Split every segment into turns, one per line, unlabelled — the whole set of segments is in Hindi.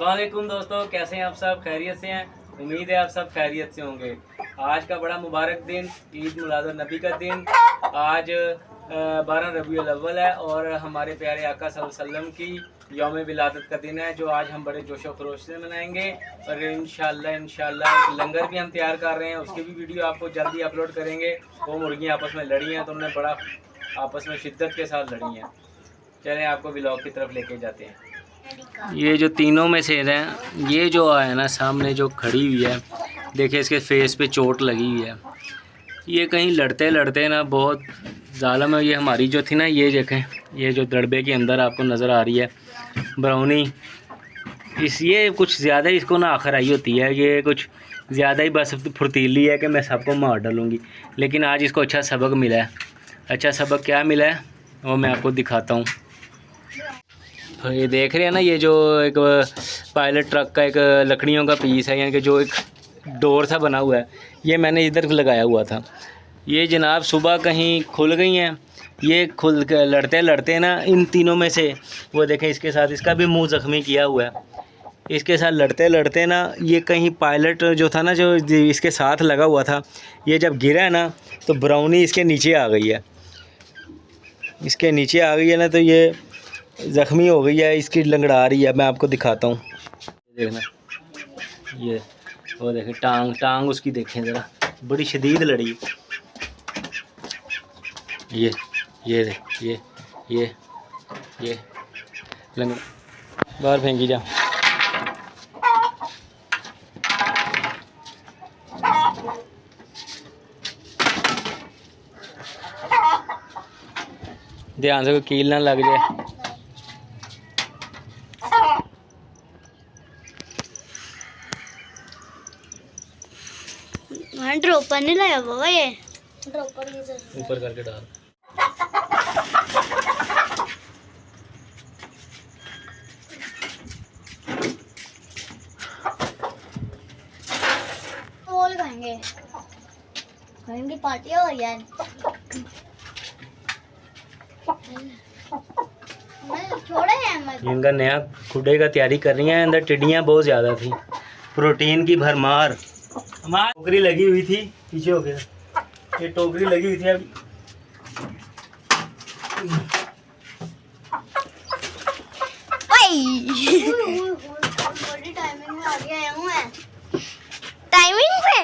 अस्सलाम वालेकुम दोस्तों, कैसे हैं आप सब? खैरियत से हैं? उम्मीद है आप सब खैरियत से होंगे। आज का बड़ा मुबारक दिन, ईद मिलादुन नबी का दिन। आज 12 रबीउल अव्वल है और हमारे प्यारे आका सल्लल्लाहु अलैहि वसल्लम की यौम विलादत का दिन है, जो आज हम बड़े जोशो खरोश से मनाएंगे। और इंशाल्लाह लंगर भी हम तैयार कर रहे हैं, उसकी भी वीडियो आपको जल्दी अपलोड करेंगे। वो मुर्गियाँ आपस में लड़ी हैं तो उन्होंने बड़ा आपस में शिद्दत के साथ लड़ी हैं। चलें आपको व्लॉग की तरफ लेके जाते हैं। ये जो तीनों में से हैं, ये जो है ना सामने जो खड़ी हुई है, देखिए इसके फेस पे चोट लगी हुई है। ये कहीं लड़ते लड़ते ना बहुत ज़ालिम है। ये हमारी जो थी ना, ये देखें, ये जो दड़बे के अंदर आपको नज़र आ रही है ब्राउनी, ये कुछ ज़्यादा इसको ना आखिर आई होती है। ये कुछ ज़्यादा ही बस फुर्तीली है कि मैं सबको मार डालूँगी। लेकिन आज इसको अच्छा सबक मिला है। अच्छा सबक क्या मिला है वो मैं आपको दिखाता हूँ। तो ये देख रहे हैं ना, ये जो एक पायलट ट्रक का एक लकड़ियों का पीस है, यानी कि जो एक डोर सा बना हुआ है, ये मैंने इधर लगाया हुआ था। ये जनाब सुबह कहीं खुल गई हैं। ये खुल लड़ते लड़ते ना इन तीनों में से, वो देखें इसके साथ इसका भी मुंह ज़ख्मी किया हुआ है। इसके साथ लड़ते लड़ते ना ये कहीं पायलट जो था ना, जो इसके साथ लगा हुआ था, ये जब गिरा है ना तो ब्राउनी इसके नीचे आ गई है। इसके नीचे आ गई है ना तो ये ज़ख्मी हो गई है, इसकी लंगड़ा रही है। मैं आपको दिखाता हूँ, देखना ये वो देखें टांग उसकी देखें ज़रा, बड़ी शदीद लड़ी। ये लंगड़ा बाहर फेंकी जा। ध्यान से कोई कील ना लग जाए।
ड्रॉपर नहीं लाया बाबा, ये ड्रॉपर
ऊपर करके डाल।
बोल खाएंगे पार्टी हो यार।
इनका नया खुडे का तैयारी कर रही हैं। अंदर टिड्डियाँ बहुत ज़्यादा थी, प्रोटीन की भरमार। हमारी टोकरी लगी हुई थी, पीछे हो गया, ये टोकरी लगी हुई थी। अब
बड़ी टाइमिंग में आ गया हूँ मैं। टाइमिंग पे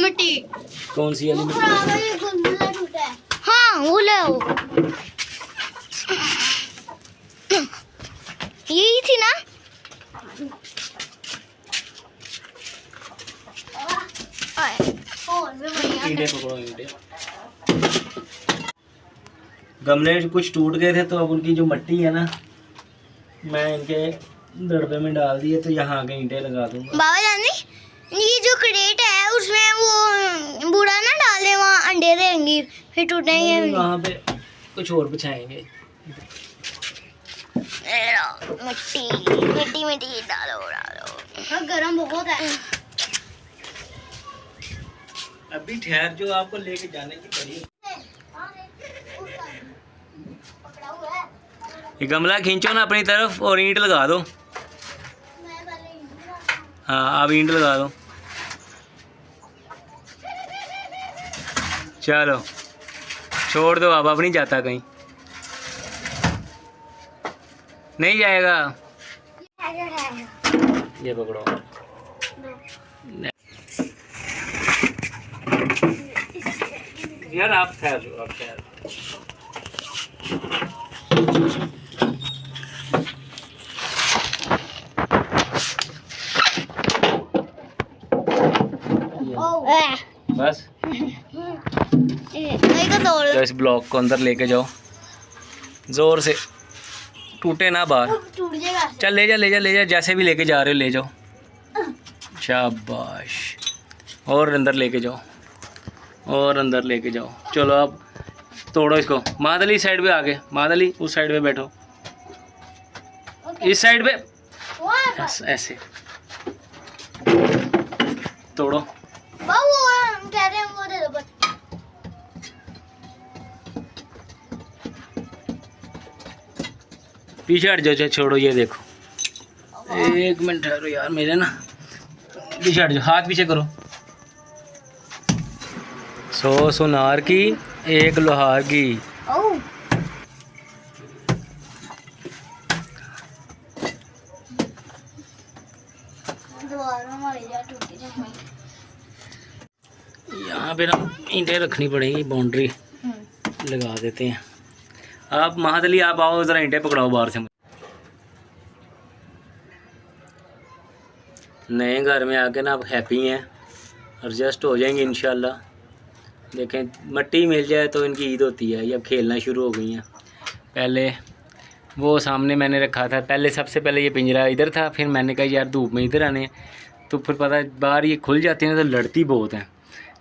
मिट्टी
कौन सी वाली मिट्टी?
हाँ वो ले यही थी ना।
ईंटे पकड़ो, ईंटे। गमले कुछ टूट गए थे तो अब उनकी जो मिट्टी है ना, मैं इनके दड़बे में डाल दिए, तो यहाँ आगे ईंटे लगा दूंगा।
बाबा जानी, ये जो क्रेट है उसमें वो बूढ़ा ना डाले, वहाँ अंडे देंगी फिर टूटेंगे।
वहाँ पे कुछ और बिछाएंगे।
मिट्टी डालो। गरम बहुत है।
अभी ठहर, जो आपको लेके जाने की पड़ी। ये गमला खींचो ना अपनी तरफ और ईंट लगा दो। हाँ अब ईंट लगा दो। चलो छोड़ दो, अब नहीं जाता कहीं, नहीं जाएगा। ये पकड़ो। यार आप ठहर लो, आप ठहर। बस तो इस ब्लॉक को अंदर लेके जाओ, जोर से, टूटे ना बाहर। चल ले जा, जैसे भी लेके जा रहे हो ले जाओ। शाबाश। और अंदर लेके जाओ, और अंदर लेके जाओ। चलो अब तोड़ो इसको। मादली साइड पे आगे, मादली उस साइड पे बैठो, इस साइड पे ऐसे तोड़ो।
कह रहे हैं वो दे दो बस।
पीछे हट जाओ, छोड़ो ये देखो, एक मिनट ठहरो यार मेरे ना, पीछे हट जाओ, हाथ पीछे करो। 100 सुनार की 1 लोहार की।
ओह दोबारा मारी जा टूटी जाए।
यहाँ पे ना ईंटें रखनी पड़ेगी, बाउंड्री लगा देते हैं। आप महादली आप आओ ज़रा, ईंटें पकड़ाओ बाहर से। नए घर में आके ना आप हैप्पी हैं, एडजस्ट हो जाएंगे इंशाल्लाह। देखें मट्टी मिल जाए तो इनकी ईद होती है, ये अब खेलना शुरू हो गई हैं। पहले वो सामने मैंने रखा था, पहले सबसे पहले ये पिंजरा इधर था, फिर मैंने कहा यार धूप में इधर आने, तो फिर पता बाहर ये खुल जाती है ना तो लड़ती बहुत हैं,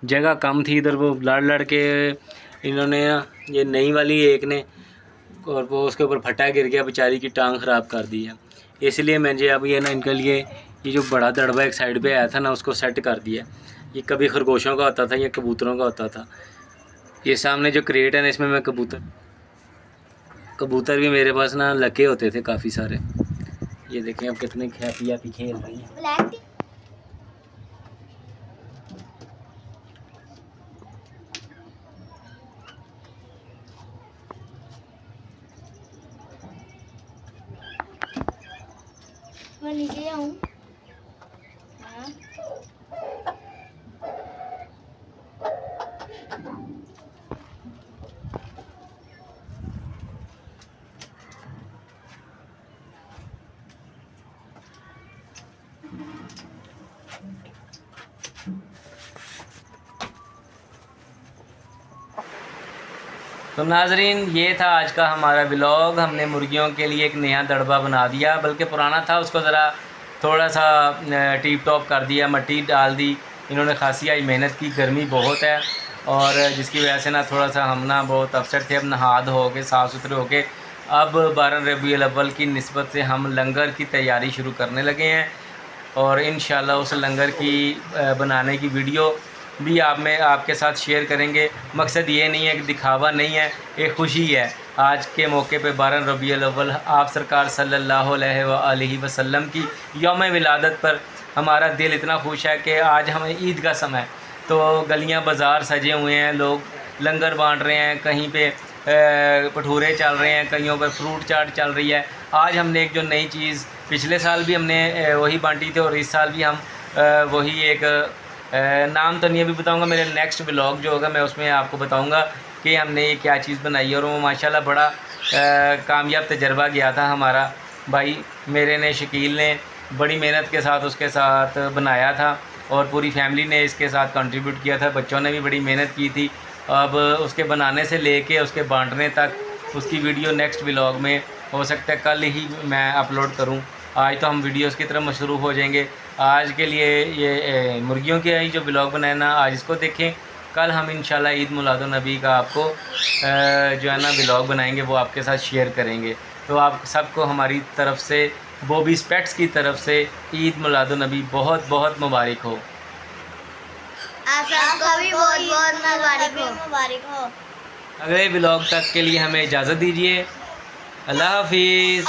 जगह कम थी इधर, वो लड़ के इन्होंने ये नई वाली एक ने, और वो उसके ऊपर फटा गिर गया, बेचारी की टांग ख़राब कर दी है। इसलिए मैंने अब ये ना इनके लिए ये जो बड़ा दड़बा एक साइड पे आया था ना, उसको सेट कर दिया। ये कभी खरगोशों का होता था या कबूतरों का होता था। ये सामने जो क्रेट है ना, इसमें मैं कबूतर भी मेरे पास ना लगे होते थे काफ़ी सारे। ये देखें अब कितने हैप्पी खेल रही हैं।
मैं नीचे आऊँ?
तो नाजरीन ये था आज का हमारा व्लॉग। हमने मुर्गियों के लिए एक नया दड़बा बना दिया, बल्कि पुराना था उसको ज़रा थोड़ा सा टीप टॉप कर दिया, मट्टी डाल दी। इन्होंने खासी आई मेहनत की, गर्मी बहुत है और जिसकी वजह से ना थोड़ा सा हम ना बहुत अपसेट थे। अब नहा धो के साफ़ सुथरे हो के अब 12 रबीउल अव्वल की निस्बत से हम लंगर की तैयारी शुरू करने लगे हैं और इंशाल्लाह उस लंगर की बनाने की वीडियो भी आपके साथ शेयर करेंगे। मकसद ये नहीं है कि दिखावा नहीं है, एक खुशी है। आज के मौके पे 12 रबीउल अव्वल आप सरकार सल्लल्लाहु अलैहि वसल्लम की यौम विलादत पर हमारा दिल इतना खुश है कि आज हमें ईद का समय, तो गलियां बाज़ार सजे हुए हैं, लोग लंगर बांट रहे हैं, कहीं पे भटूरे चल रहे हैं, कहीं पर फ्रूट चाट चल रही है। आज हमने एक जो नई चीज़, पिछले साल भी हमने वही बांटी थी और इस साल भी हम वही एक नाम तो नहीं अभी बताऊंगा, मेरे नेक्स्ट व्लॉग जो होगा मैं उसमें आपको बताऊंगा कि हमने ये क्या चीज़ बनाई है। और वो माशाल्लाह बड़ा कामयाब तजर्बा गया था हमारा। भाई मेरे ने, शकील ने बड़ी मेहनत के साथ उसके साथ बनाया था और पूरी फैमिली ने इसके साथ कंट्रीब्यूट किया था, बच्चों ने भी बड़ी मेहनत की थी। अब उसके बनाने से लेके उसके बांटने तक उसकी वीडियो नेक्स्ट व्लॉग में हो सकता है कल ही मैं अपलोड करूं। आज तो हम वीडियोस की तरफ मशरूफ़ हो जाएंगे। आज के लिए ये मुर्गियों के ही जो व्लॉग बनाए ना, आज इसको देखें। कल हम इंशाल्लाह ईद मिलादुन नबी का आपको जो है ना व्लॉग बनाएंगे, वो आपके साथ शेयर करेंगे। तो आप सबको हमारी तरफ से, बॉबीज़ पेट्स की तरफ से ईद मिलादुन नबी बहुत बहुत मुबारक हो।
आप सबको भी बहुत बहुत मुबारक हो।
अगले व्लॉग तक के लिए हमें इजाज़त दीजिए। अल्लाह हाफिज़।